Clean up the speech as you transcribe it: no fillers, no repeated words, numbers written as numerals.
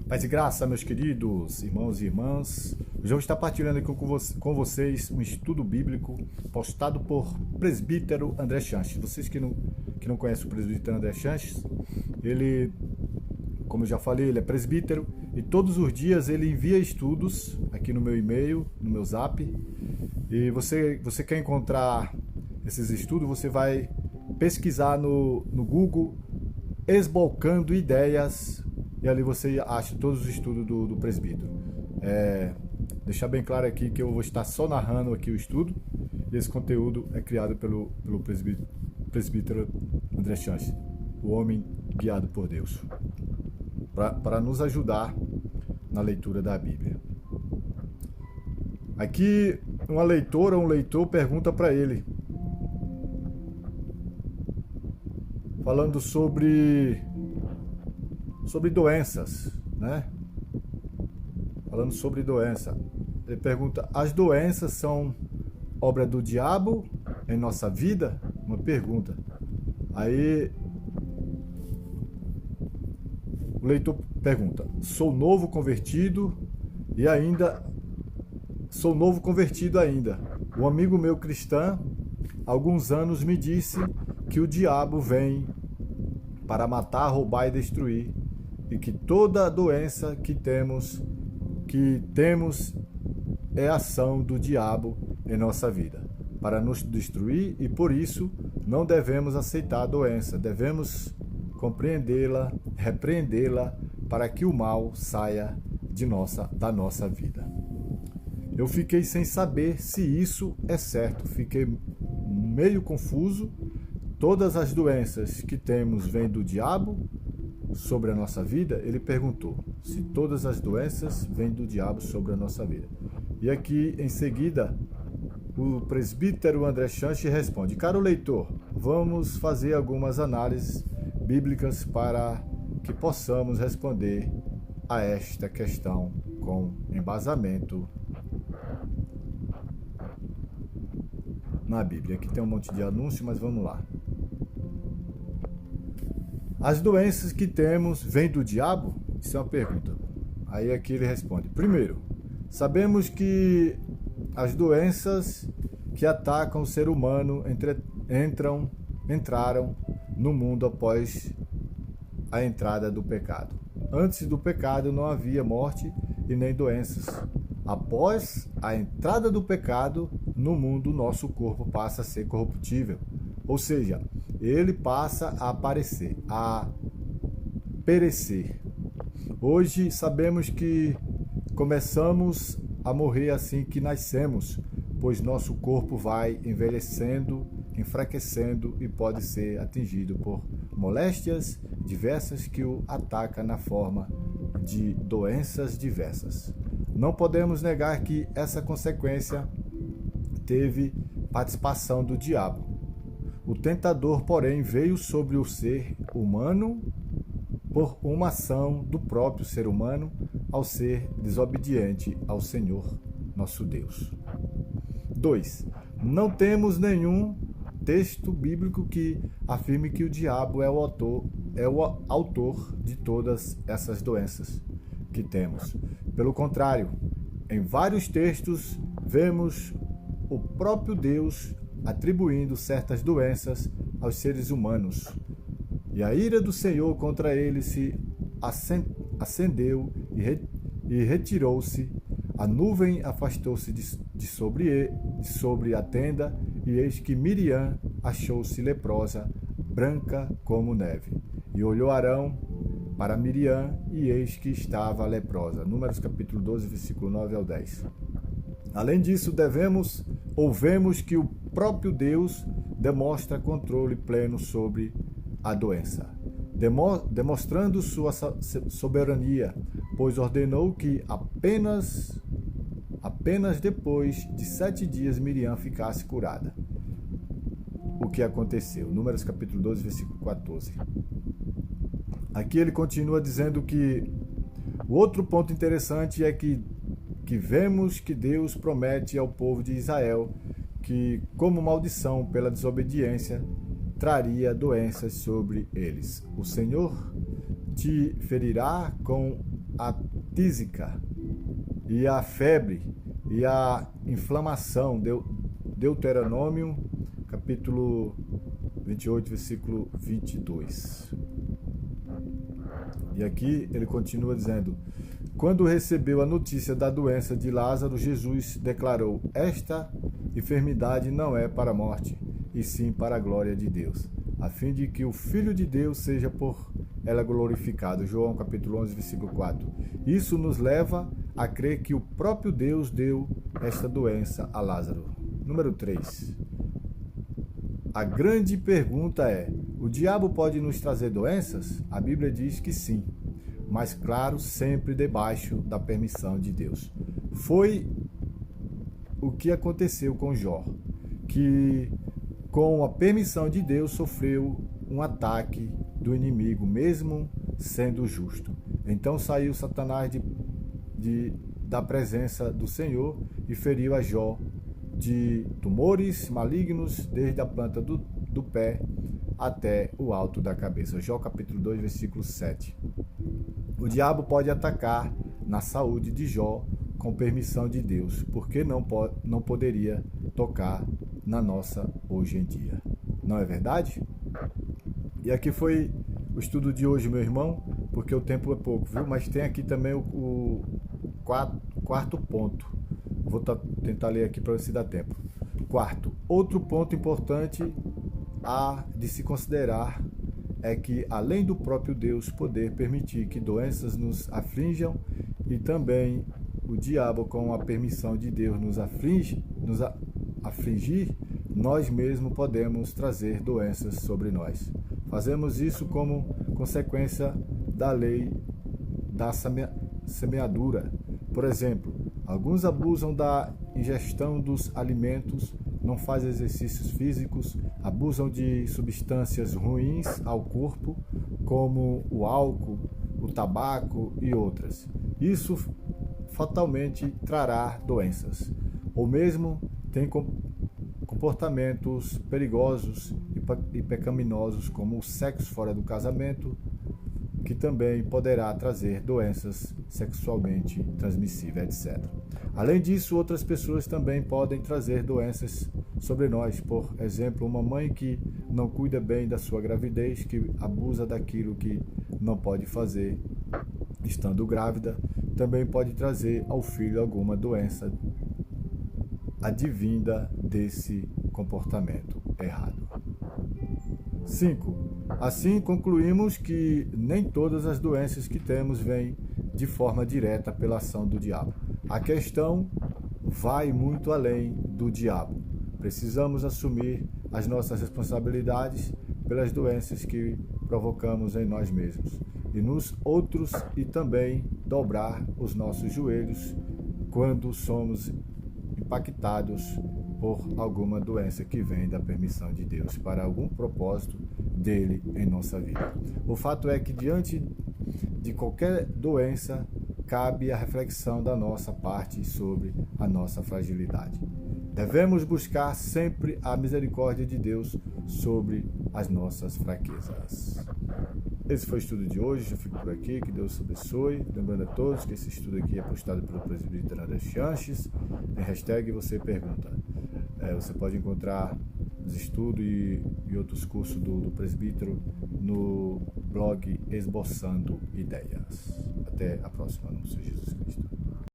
Paz e graça, meus queridos irmãos e irmãs. Hoje eu vou estar partilhando aqui com vocês um estudo bíblico postado por presbítero André Chanches. Vocês que não conhecem o presbítero André Chanches, ele, como eu já falei, ele é presbítero e todos os dias ele envia estudos aqui no meu e-mail, no meu zap. E você quer encontrar esses estudos, você vai pesquisar no Google Esbocando Ideias. E ali você acha todos os estudos do presbítero. Deixar bem claro aqui que eu vou estar só narrando aqui o estudo. E esse conteúdo é criado pelo presbítero André Chanches, o homem guiado por Deus, para nos ajudar na leitura da Bíblia. Aqui uma leitora ou um leitor pergunta para ele, falando sobre doenças, né? Falando sobre doença. Ele pergunta: as doenças são obra do diabo em nossa vida? Uma pergunta. Aí o leitor pergunta: sou novo convertido ainda. Um amigo meu cristão, há alguns anos, me disse que o diabo vem para matar, roubar e destruir, e que toda doença que temos é ação do diabo em nossa vida, para nos destruir, e por isso não devemos aceitar a doença, devemos compreendê-la, repreendê-la, para que o mal saia da nossa vida. Eu fiquei sem saber se isso é certo, fiquei meio confuso. Todas as doenças que temos vêm do diabo sobre a nossa vida? Ele perguntou se todas as doenças vêm do diabo sobre a nossa vida. E aqui, em seguida, o presbítero André Chanches responde: caro leitor, vamos fazer algumas análises bíblicas para que possamos responder a esta questão com embasamento na Bíblia. Aqui tem um monte de anúncio, mas vamos lá. As doenças que temos vêm do diabo? Isso é uma pergunta. Aí aqui ele responde: primeiro, sabemos que as doenças que atacam o ser humano entraram no mundo após a entrada do pecado. Antes do pecado não havia morte e nem doenças. Após a entrada do pecado no mundo, nosso corpo passa a ser corruptível. Ou seja, ele passa a aparecer, a perecer. Hoje sabemos que começamos a morrer assim que nascemos, pois nosso corpo vai envelhecendo, enfraquecendo e pode ser atingido por moléstias diversas que o atacam na forma de doenças diversas. Não podemos negar que essa consequência teve participação do diabo. O tentador, porém, veio sobre o ser humano por uma ação do próprio ser humano ao ser desobediente ao Senhor, nosso Deus. 2. Não temos nenhum texto bíblico que afirme que o diabo é o autor de todas essas doenças que temos. Pelo contrário, em vários textos vemos o próprio Deus atribuindo certas doenças aos seres humanos. E a ira do Senhor contra ele se acendeu e retirou-se. A nuvem afastou-se de sobre a tenda, e eis que Miriam achou-se leprosa, branca como neve. E olhou Arão para Miriam, e eis que estava leprosa. Números capítulo 12, versículo 9 ao 10. Além disso, vemos que o próprio Deus demonstra controle pleno sobre a doença, demonstrando sua soberania, pois ordenou que apenas depois de 7 dias Miriam ficasse curada. O que aconteceu? Números capítulo 12, versículo 14. Aqui ele continua dizendo que o outro ponto interessante é que vemos que Deus promete ao povo de Israel que, como maldição pela desobediência, traria doenças sobre eles. O Senhor te ferirá com a tísica e a febre e a inflamação. Deuteronômio, capítulo 28, versículo 22. E aqui ele continua dizendo: quando recebeu a notícia da doença de Lázaro, Jesus declarou: esta enfermidade não é para a morte, e sim para a glória de Deus, a fim de que o Filho de Deus seja por ela glorificado. João capítulo 11, versículo 4. Isso nos leva a crer que o próprio Deus deu esta doença a Lázaro. Número 3. A grande pergunta é: o diabo pode nos trazer doenças? A Bíblia diz que sim, mas claro, sempre debaixo da permissão de Deus. Foi o que aconteceu com Jó, que com a permissão de Deus sofreu um ataque do inimigo, mesmo sendo justo. Então saiu Satanás da presença do Senhor e feriu a Jó de tumores malignos, desde a planta do pé até o alto da cabeça. Jó capítulo 2, versículo 7. O diabo pode atacar na saúde de Jó com permissão de Deus, porque não poderia tocar na nossa hoje em dia. Não é verdade? E aqui foi o estudo de hoje, meu irmão, porque o tempo é pouco, viu? Mas tem aqui também o quarto ponto. Vou tentar ler aqui para ver se dá tempo. Quarto, outro ponto importante de se considerar é que, além do próprio Deus poder permitir que doenças nos aflijam, e também o diabo, com a permissão de Deus, nos afligir, nós mesmos podemos trazer doenças sobre nós. Fazemos isso como consequência da lei da semeadura. Por exemplo, alguns abusam da ingestão dos alimentos, não fazem exercícios físicos, abusam de substâncias ruins ao corpo, como o álcool, o tabaco e outras. Isso fatalmente trará doenças. Ou mesmo tem comportamentos perigosos e pecaminosos, como o sexo fora do casamento, que também poderá trazer doenças sexualmente transmissíveis, etc. Além disso, outras pessoas também podem trazer doenças sobre nós. Por exemplo, uma mãe que não cuida bem da sua gravidez, que abusa daquilo que não pode fazer estando grávida, também pode trazer ao filho alguma doença advinda desse comportamento errado. 5. Assim, concluímos que nem todas as doenças que temos vêm de forma direta pela ação do diabo. A questão vai muito além do diabo. Precisamos assumir as nossas responsabilidades pelas doenças que provocamos em nós mesmos e nos outros, e também dobrar os nossos joelhos quando somos impactados por alguma doença que vem da permissão de Deus para algum propósito dele em nossa vida. O fato é que, diante de qualquer doença, cabe a reflexão da nossa parte sobre a nossa fragilidade. Devemos buscar sempre a misericórdia de Deus sobre as nossas fraquezas. Esse foi o estudo de hoje, eu fico por aqui, que Deus abençoe. Lembrando a todos que esse estudo aqui é postado pelo presbítero André Chanches, em hashtag Você Pergunta. Você pode encontrar os estudos e outros cursos do presbítero no blog Esboçando Ideias. Até a próxima, no Senhor Jesus.